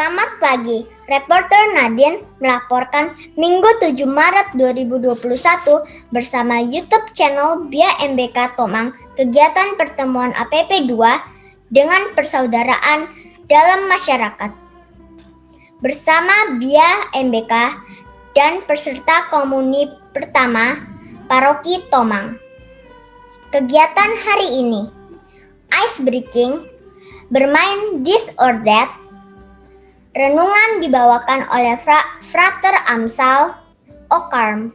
Selamat pagi, reporter Nadine melaporkan Minggu 7 Maret 2021 bersama YouTube channel BIA MBK Tomang kegiatan pertemuan APP 2 dengan persaudaraan dalam masyarakat. Bersama BIA MBK dan peserta komuni pertama Paroki Tomang. Kegiatan hari ini, ice breaking, bermain this or that. Renungan dibawakan oleh Frater Amsal Okarm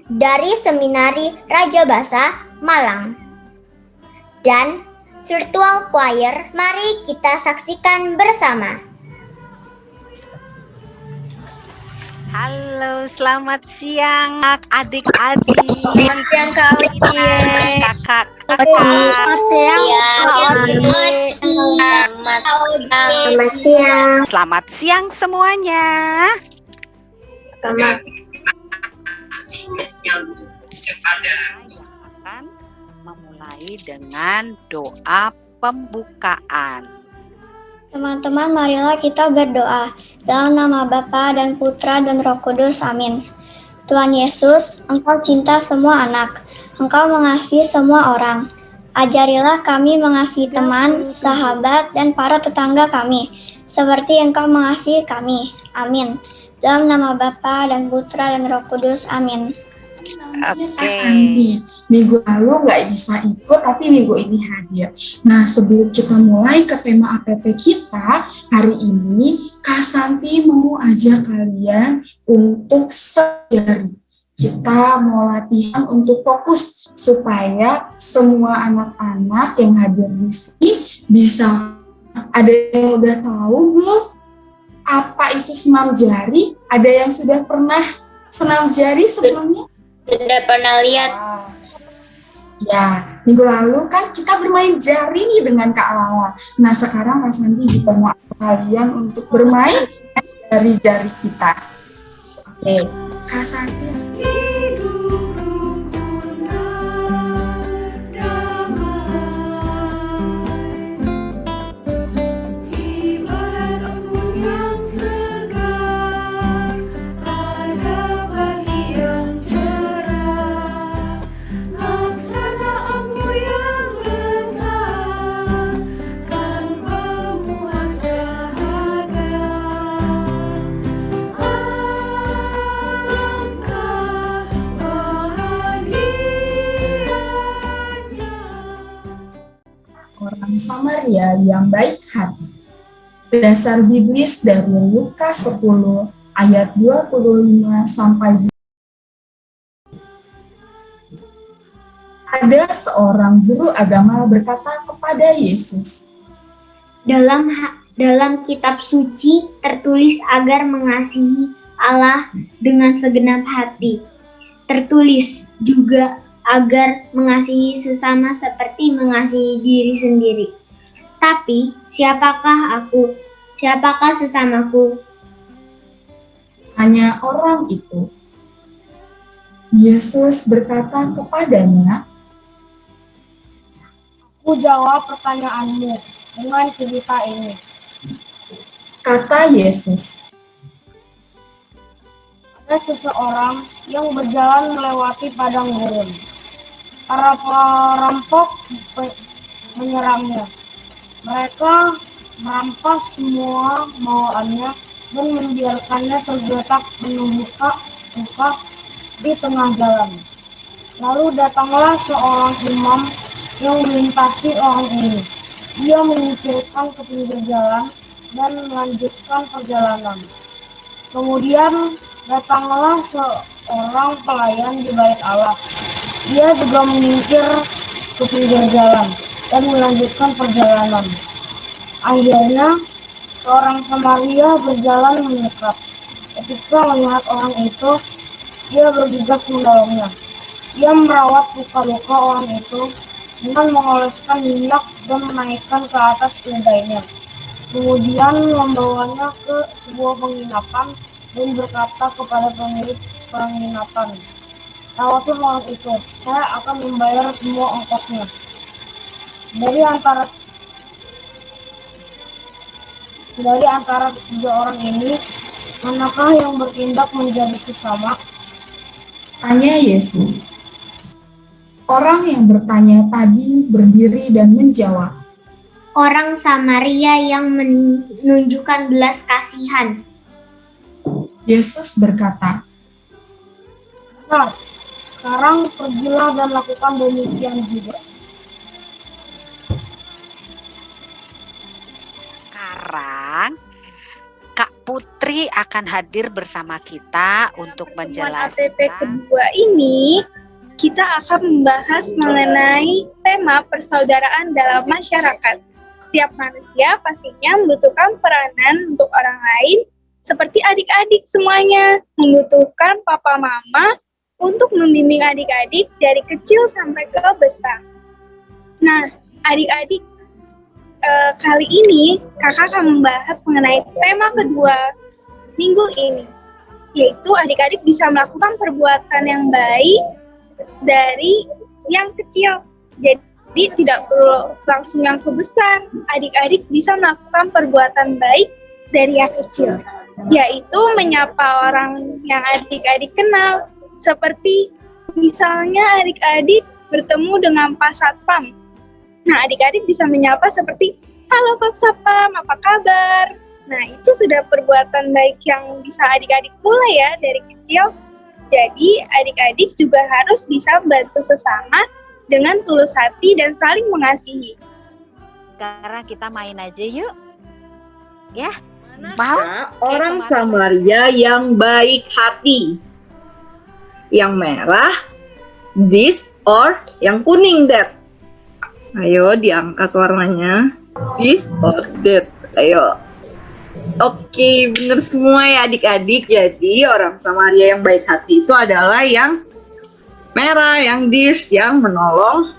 dari Seminari Raja Basa, Malang. Dan virtual choir, mari kita saksikan bersama. Halo, selamat siang adik-adik. Selamat siang Kak Audia. Kakak. Selamat siang Kak. Selamat siang semuanya. Selamat. Akan memulai dengan doa pembukaan. Teman-teman, marilah kita berdoa. Dalam nama Bapa dan Putra dan Roh Kudus, amin. Tuhan Yesus, Engkau cinta semua anak. Engkau mengasihi semua orang. Ajarilah kami mengasihi teman, sahabat, dan para tetangga kami, seperti Engkau mengasihi kami. Amin. Dalam nama Bapa dan Putra dan Roh Kudus, amin. Santi, minggu lalu nggak bisa ikut, tapi minggu ini hadir. Nah, sebelum kita mulai ke tema APP kita, hari ini Kak Santi mau ajak kalian untuk sejari. Kita mau latihan untuk fokus, supaya semua anak-anak yang hadir di sini bisa. Ada yang udah tahu belum apa itu senam jari? Ada yang sudah pernah senam jari sebelumnya? Sudah pernah lihat. Ya, minggu lalu kan kita bermain jari nih dengan Kak Lala. Nah, sekarang Kak Santi juga mau kalian untuk bermain jari-jari kita. Oke, Kak Santi. Orang Samaria yang baik hati. Dasar biblis dari Lukas 10 ayat 25 sampai 20. Ada seorang guru agama berkata kepada Yesus, Dalam kitab suci tertulis agar mengasihi Allah dengan segenap hati. Tertulis juga agar mengasihi sesama seperti mengasihi diri sendiri. Tapi siapakah aku? Siapakah sesamaku? Tanya orang itu. Yesus berkata kepadanya, Aku jawab pertanyaanmu dengan cerita ini. Kata Yesus, Ada seseorang yang berjalan melewati padang gurun. Para perampok menyerangnya. Mereka merampas semua bawaannya dan membiarkannya tergeletak penuh luka di tengah jalan. Lalu datanglah seorang imam yang melintasi orang ini. Dia menyingkirkan ke pinggir jalan dan melanjutkan perjalanan. Kemudian datanglah seorang pelayan di bait Allah. Dia juga menyingkir ke pinggir jalan dan melanjutkan perjalanan. Akhirnya, seorang Samaria berjalan mendekat. Ketika melihat orang itu, dia bergegas menolongnya. Dia merawat luka-luka orang itu dengan mengoleskan minyak dan menaikkan ke atas keledainya. Kemudian membawanya ke sebuah penginapan dan berkata kepada pemilik penginapan, "Rawatlah orang itu, saya akan membayar semua ongkosnya." Dari antara Dari antara tiga orang ini, manakah yang bertindak menjadi sesama? Tanya Yesus. Orang yang bertanya tadi berdiri dan menjawab. Orang Samaria yang menunjukkan belas kasihan. Yesus berkata, Nah, sekarang pergilah dan lakukan demikian juga. Sekarang Kak Putri akan hadir bersama kita untuk APP menjelaskan. kedua ini, kita akan membahas mengenai tema persaudaraan dalam masyarakat. Setiap manusia pastinya membutuhkan peranan untuk orang lain, seperti adik-adik semuanya, membutuhkan papa mama untuk membimbing adik-adik dari kecil sampai ke besar. Nah, adik-adik, kali ini kakak akan membahas mengenai tema kedua minggu ini, yaitu adik-adik bisa melakukan perbuatan yang baik dari yang kecil. Jadi tidak perlu langsung yang ke besar. Adik-adik bisa melakukan perbuatan baik dari yang kecil, yaitu menyapa orang yang adik-adik kenal. Seperti misalnya adik-adik bertemu dengan Pak Satpam. Nah, adik-adik bisa menyapa seperti, "Halo Pak Satpam, apa kabar?" Nah, itu sudah perbuatan baik yang bisa adik-adik mulai ya dari kecil. Jadi, adik-adik juga harus bisa membantu sesama dengan tulus hati dan saling mengasihi. Sekarang kita main aja yuk. Ya, mau? Orang Samaria yang baik hati. Yang merah, this, or yang kuning, that. Ayo diangkat warnanya. This or that. Ayo. Oke, bener semua ya adik-adik. Jadi orang Samaria yang baik hati itu adalah yang merah, yang this, yang menolong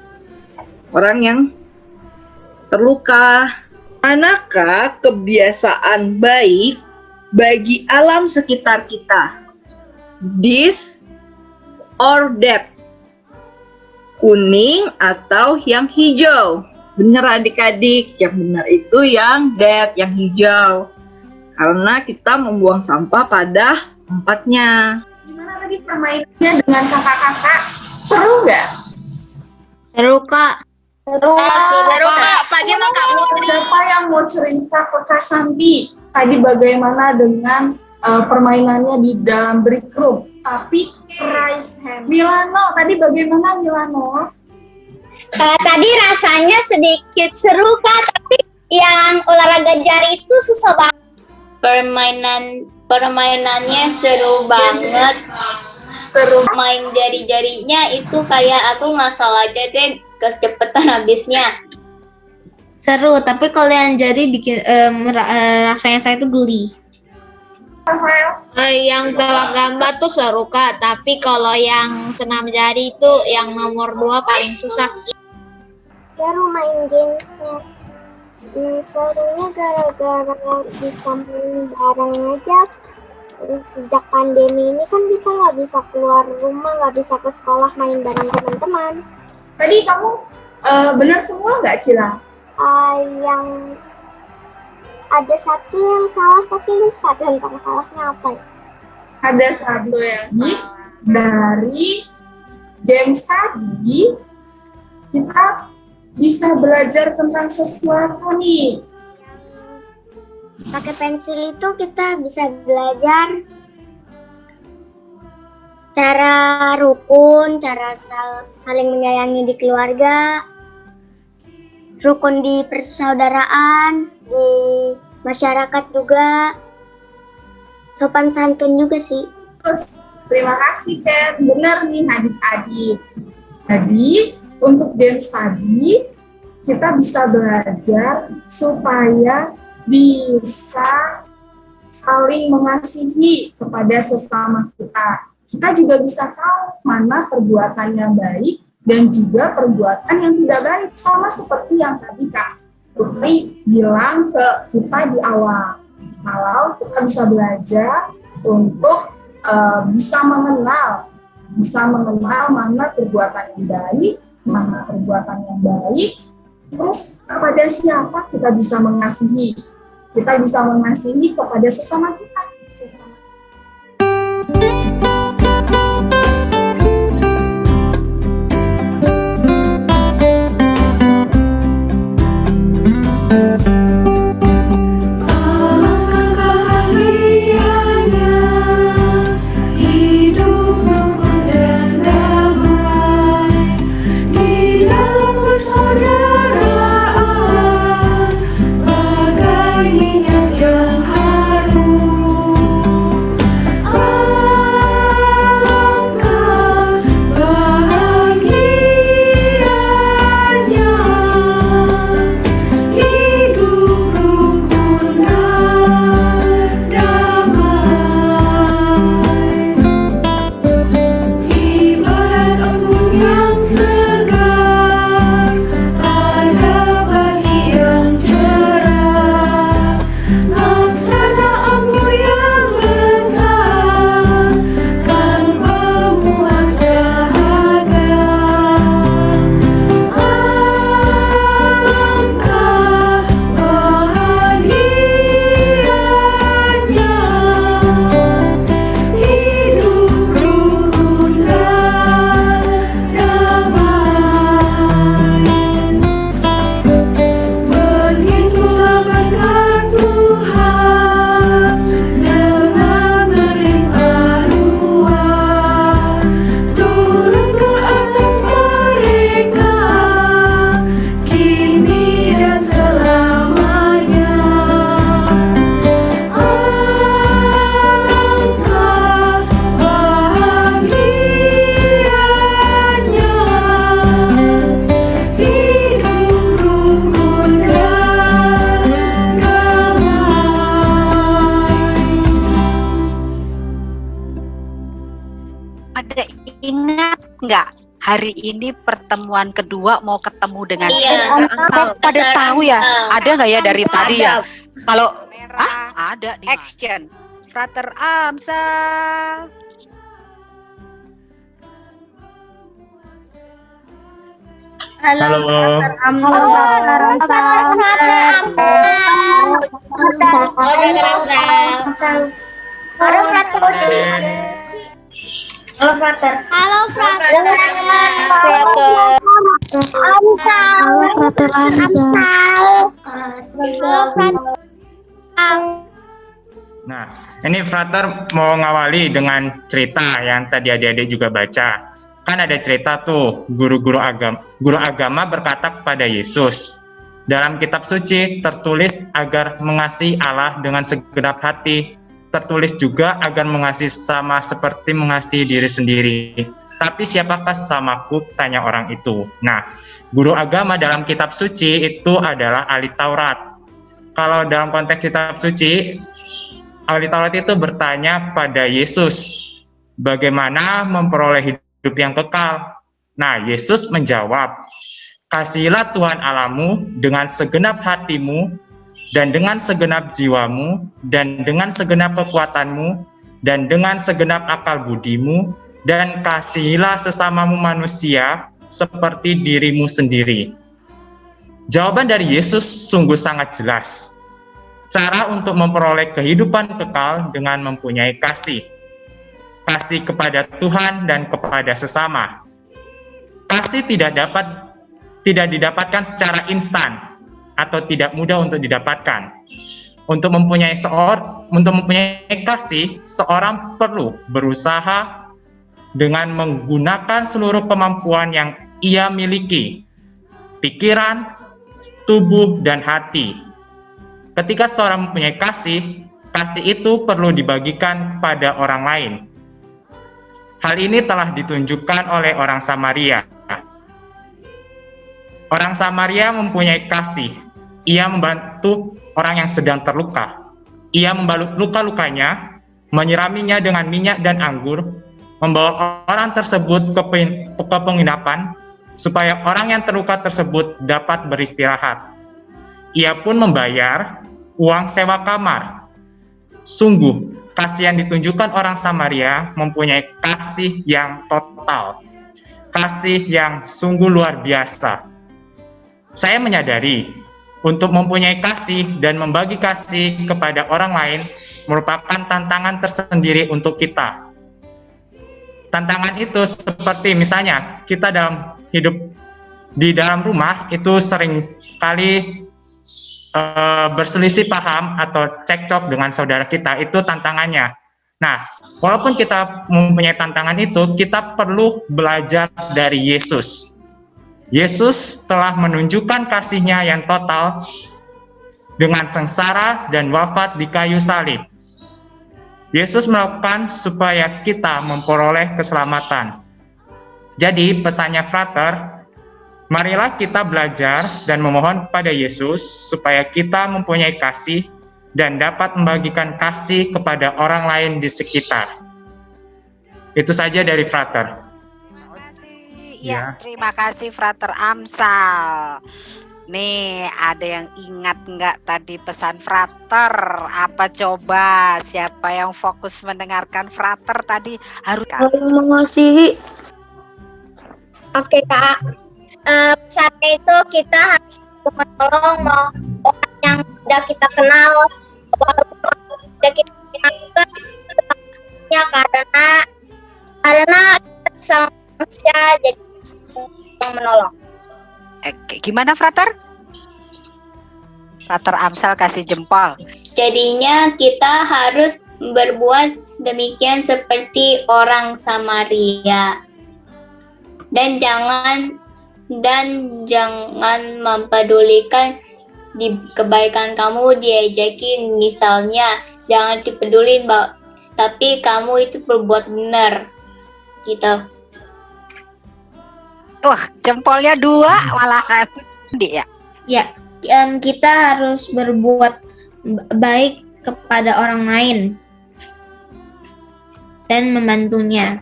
orang yang terluka. Manakah kebiasaan baik bagi alam sekitar kita? This or that? Kuning atau yang hijau? Bener adik-adik, yang benar itu yang that, yang hijau. Karena kita membuang sampah pada tempatnya. gimana tadi permainannya dengan kakak-kakak? Seru nggak? Seru, Kak. Seru Kak, pagi sama Kak Putri. Siapa yang mau cerita ke Kak Santi? Tadi bagaimana dengan permainannya di dalam break room? Tapi raise hand. Milano, tadi bagaimana Milano? Tadi rasanya sedikit seru Kak, tapi yang olahraga jari itu susah banget. Permainannya seru banget. Seru. Main jari-jarinya itu kayak aku ngasal aja deh, kecepatan habisnya. Seru, tapi kalau yang jadi bikin rasanya saya tuh geli. Yang tebak gambar tuh seru Kak, tapi kalau yang senam jari itu yang nomor 2 paling susah. Seru main gamesnya. Serunya gara-gara bisa main bareng aja. Sejak pandemi ini kan kita nggak bisa keluar rumah, nggak bisa ke sekolah main bareng teman-teman. Tadi kamu benar semua nggak Cila? Yang ada satu yang salah tapi lupa tentang salahnya apa ya? Ada satu yang dari games tadi kita bisa belajar tentang sesuatu nih. Pakai pensil itu kita bisa belajar cara rukun, cara saling menyayangi di keluarga, rukun di persaudaraan, di masyarakat juga, sopan santun juga sih. Terima kasih Ken, benar nih adik-adik. Jadi untuk games tadi kita bisa belajar supaya bisa saling mengasihi kepada sesama kita. Kita juga bisa tahu mana perbuatan yang baik dan juga perbuatan yang tidak baik. Sama seperti yang tadi Kak Putri bilang ke kita di awal. Kalau kita bisa belajar untuk bisa mengenal mana perbuatan yang baik, mana perbuatan yang baik, terus kepada siapa kita bisa mengasihi. kita bisa mengasihi kepada sesama kita. Nggak, hari ini pertemuan kedua mau ketemu dengan Iya. pada tahu ya? Ada nggak ya dari tadi ya? Kalau Merah. ada di action. Frater Amsal. Halo. Nah, ini Frater mau ngawali dengan cerita yang tadi adik-adik juga baca. Kan ada cerita tuh, guru agama berkata kepada Yesus, dalam kitab suci tertulis agar mengasihi Allah dengan segenap hati, tertulis juga agar mengasihi sama seperti mengasihi diri sendiri. Tapi siapakah samaku? Tanya orang itu. Nah, guru agama dalam kitab suci itu adalah ahli Taurat. Kalau dalam konteks kitab suci, ahli Taurat itu bertanya kepada Yesus, bagaimana memperoleh hidup yang kekal? Nah, Yesus menjawab, kasihilah Tuhan Allahmu dengan segenap hatimu, dan dengan segenap jiwamu, dan dengan segenap kekuatanmu, dan dengan segenap akal budimu, dan kasihilah sesamamu manusia seperti dirimu sendiri. Jawaban dari Yesus sungguh sangat jelas. Cara untuk memperoleh kehidupan kekal dengan mempunyai kasih. Kasih kepada Tuhan dan kepada sesama. Kasih tidak didapatkan secara instan atau tidak mudah untuk didapatkan. Untuk mempunyai kasih, seorang perlu berusaha dengan menggunakan seluruh kemampuan yang ia miliki, pikiran, tubuh, dan hati. Ketika seorang mempunyai kasih, kasih itu perlu dibagikan kepada orang lain. Hal ini telah ditunjukkan oleh orang Samaria. Orang Samaria mempunyai kasih. Ia membantu orang yang sedang terluka. Ia membalut luka-lukanya, menyiraminya dengan minyak dan anggur, membawa orang tersebut ke penginapan, supaya orang yang terluka tersebut dapat beristirahat. Ia pun membayar uang sewa kamar. Sungguh, kasih yang ditunjukkan orang Samaria mempunyai kasih yang total. Kasih yang sungguh luar biasa. Saya menyadari untuk mempunyai kasih dan membagi kasih kepada orang lain merupakan tantangan tersendiri untuk kita. Tantangan itu seperti misalnya kita dalam hidup di dalam rumah itu sering kali berselisih paham atau cekcok dengan saudara kita, itu tantangannya. Nah, walaupun kita mempunyai tantangan itu, kita perlu belajar dari Yesus. Yesus telah menunjukkan kasih-Nya yang total dengan sengsara dan wafat di kayu salib. Yesus melakukan supaya kita memperoleh keselamatan. Jadi, pesannya Frater, marilah kita belajar dan memohon pada Yesus supaya kita mempunyai kasih dan dapat membagikan kasih kepada orang lain di sekitar. Itu saja dari Frater. Terima kasih Frater Amsal. Nih, ada yang ingat nggak tadi pesan Frater? Apa coba? Siapa yang fokus mendengarkan Frater tadi? Harus mengasihi. Oke Kak, pesannya itu kita harus menolong orang yang sudah kita kenal, walaupun sudah kita kenal ya, karena kita sama manusia, jadi menolong. Gimana Frater? Frater Amsal kasih jempol. Jadinya kita harus berbuat demikian seperti orang Samaria. Dan jangan mempedulikan di kebaikan kamu diajakin, misalnya jangan dipedulin tapi kamu itu berbuat benar gitu. Wah, jempolnya 2 malahan dia. Ya, kita harus berbuat baik kepada orang lain dan membantunya.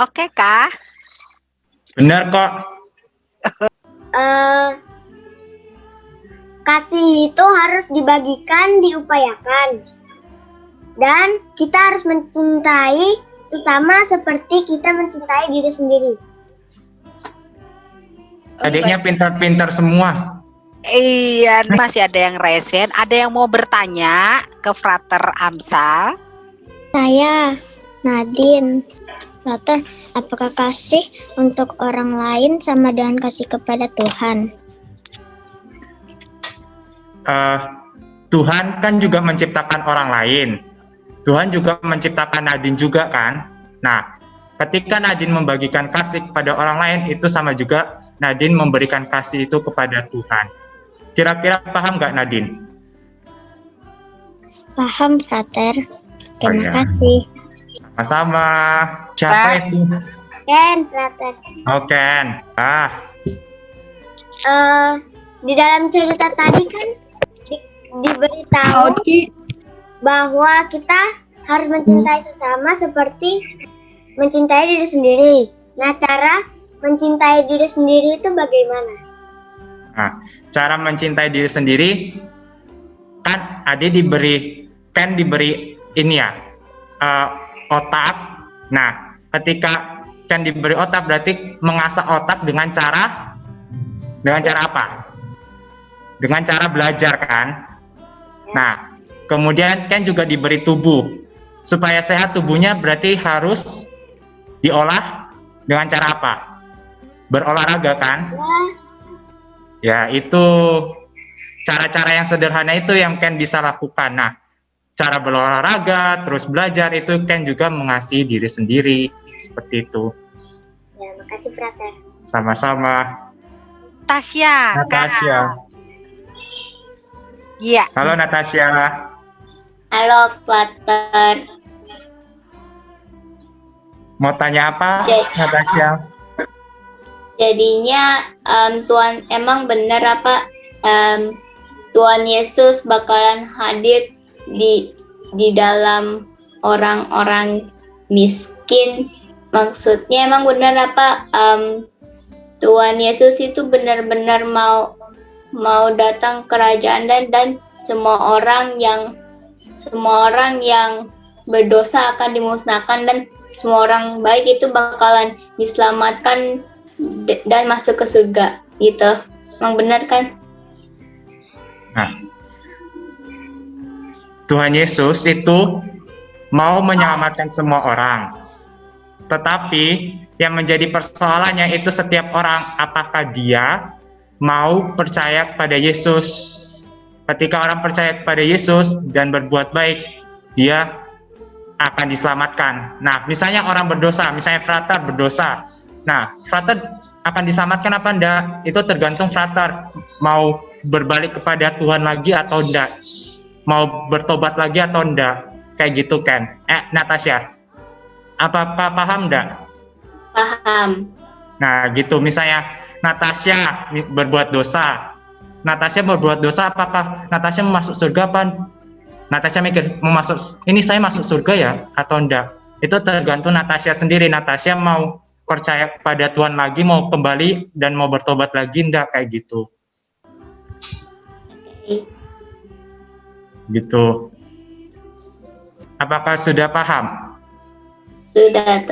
Oke Kak. Benar kok. Kasih itu harus dibagikan, diupayakan. Dan kita harus mencintai sesama seperti kita mencintai diri sendiri. Adiknya pintar-pintar semua. Iya, masih ada yang resen. Ada yang mau bertanya ke Frater Amsal? Saya, Nadine. Frater, apakah kasih untuk orang lain sama dengan kasih kepada Tuhan? Tuhan kan juga menciptakan orang lain. Tuhan juga menciptakan Nadine juga kan. Nah, ketika Nadine membagikan kasih kepada orang lain, itu sama juga Nadine memberikan kasih itu kepada Tuhan. Kira-kira paham nggak Nadine? Paham, Frater. Terima kasih. Sama-sama. Siapa itu? Ken, Frater. Oh, Ken. Di dalam cerita tadi kan diberitahu bahwa kita harus mencintai sesama seperti mencintai diri sendiri. Nah, cara mencintai diri sendiri itu bagaimana? Nah, cara mencintai diri sendiri kan Ken diberi ini ya, otak. Nah, ketika Ken diberi otak berarti mengasah otak dengan cara apa? Dengan cara belajar kan? Nah, kemudian Ken juga diberi tubuh. Supaya sehat tubuhnya berarti harus diolah dengan cara apa? Berolahraga kan? Ya, itu cara-cara yang sederhana itu yang Ken bisa lakukan. Nah, cara berolahraga, terus belajar, itu Ken juga mengasihi diri sendiri. Seperti itu. Ya, makasih Frater. Sama-sama. Natasha. Iya. Halo Natasha. Halo, Frater. Mau tanya apa, Natasha? Jadinya Tuhan, emang benar apa Tuhan Yesus bakalan hadir di dalam orang-orang miskin? Maksudnya emang benar apa Tuhan Yesus itu benar-benar mau datang kerajaan dan semua orang yang berdosa akan dimusnahkan dan semua orang baik itu bakalan diselamatkan dan masuk ke surga gitu. Emang benar kan? Nah, Tuhan Yesus itu mau menyelamatkan semua orang. Tetapi yang menjadi persoalannya itu setiap orang apakah dia mau percaya kepada Yesus. Ketika orang percaya kepada Yesus dan berbuat baik, dia akan diselamatkan. Nah, misalnya orang berdosa, misalnya frater berdosa. Nah, frater akan diselamatkan apa enggak? Itu tergantung frater mau berbalik kepada Tuhan lagi atau enggak. Mau bertobat lagi atau enggak. Kayak gitu kan. Natasha, apa paham enggak? Paham. Nah, gitu. Misalnya Natasha berbuat dosa. Natasha berbuat dosa, apakah Natasha mau masuk surga apa? Natasha mikir, mau masuk, ini saya masuk surga ya atau enggak? Itu tergantung Natasha sendiri. Natasha mau percaya pada Tuhan lagi, mau kembali dan mau bertobat lagi enggak, kayak gitu. Gitu. Apakah sudah paham? Sudah.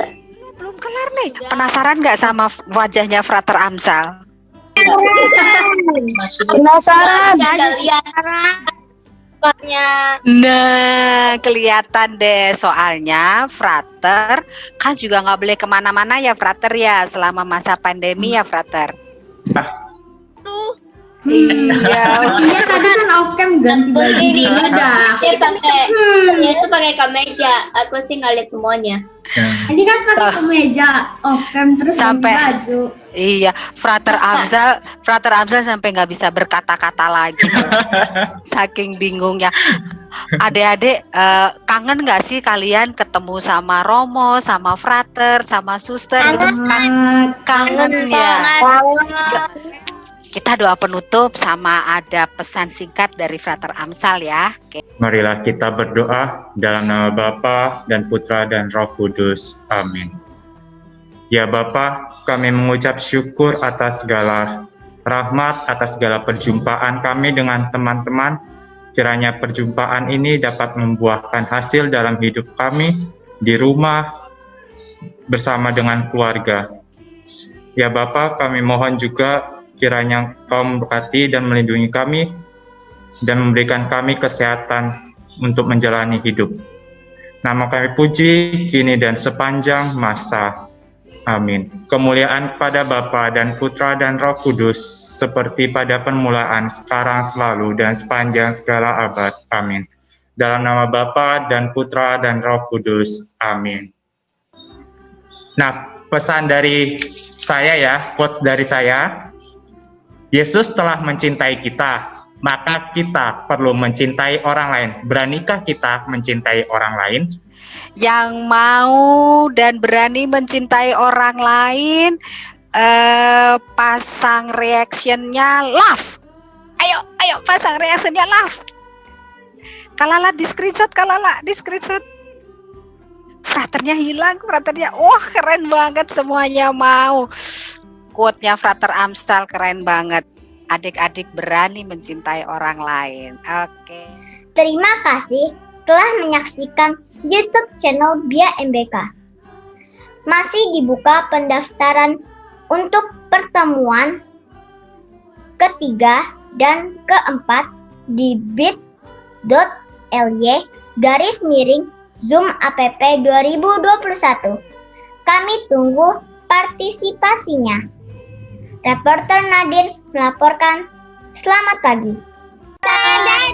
Belum kelar nih. Penasaran nggak sama wajahnya Frater Amsal? Penasaran. Nah, kelihatan deh, soalnya Frater kan juga nggak boleh kemana-mana ya Frater ya, selama masa pandemi ya Frater. Iya. Iya tadi kan off cam ganti baju udah. Dia itu pakai kemeja. Aku sih nggak lihat semuanya. Tadi kan pakai kemeja off cam terus Sampai- ganti baju. Iya, Frater Amsal sampai nggak bisa berkata-kata lagi, saking bingungnya. Adik-adik, kangen nggak sih kalian ketemu sama Romo, sama Frater, sama Suster gitu? Kangen ya. Kita doa penutup sama ada pesan singkat dari Frater Amsal ya. Oke. Marilah kita berdoa dalam nama Bapa dan Putra dan Roh Kudus. Amin. Ya Bapa, kami mengucap syukur atas segala rahmat, atas segala perjumpaan kami dengan teman-teman. Kiranya perjumpaan ini dapat membuahkan hasil dalam hidup kami, di rumah, bersama dengan keluarga. Ya Bapa, kami mohon juga kiranya Engkau memberkati dan melindungi kami, dan memberikan kami kesehatan untuk menjalani hidup. Nama kami puji, kini dan sepanjang masa. Amin. Kemuliaan pada Bapa dan Putra dan Roh Kudus, seperti pada permulaan, sekarang, selalu, dan sepanjang segala abad. Amin. Dalam nama Bapa dan Putra dan Roh Kudus. Amin. Nah, pesan dari saya ya, quotes dari saya, Yesus telah mencintai kita, maka kita perlu mencintai orang lain. Beranikah kita mencintai orang lain? Yang mau dan berani mencintai orang lain, pasang reactionnya love. Ayo pasang reactionnya love. Kalala di screenshot. Fraternya hilang, wah keren banget, semuanya mau. Quote-nya Frater Amsal keren banget. Adik-adik berani mencintai orang lain. Oke. Terima kasih telah menyaksikan YouTube channel Bia MBK. Masih dibuka pendaftaran untuk pertemuan ketiga dan keempat di bit.ly/Zoom APP 2021. Kami tunggu partisipasinya. Reporter Nadine melaporkan. Selamat pagi. Dadah.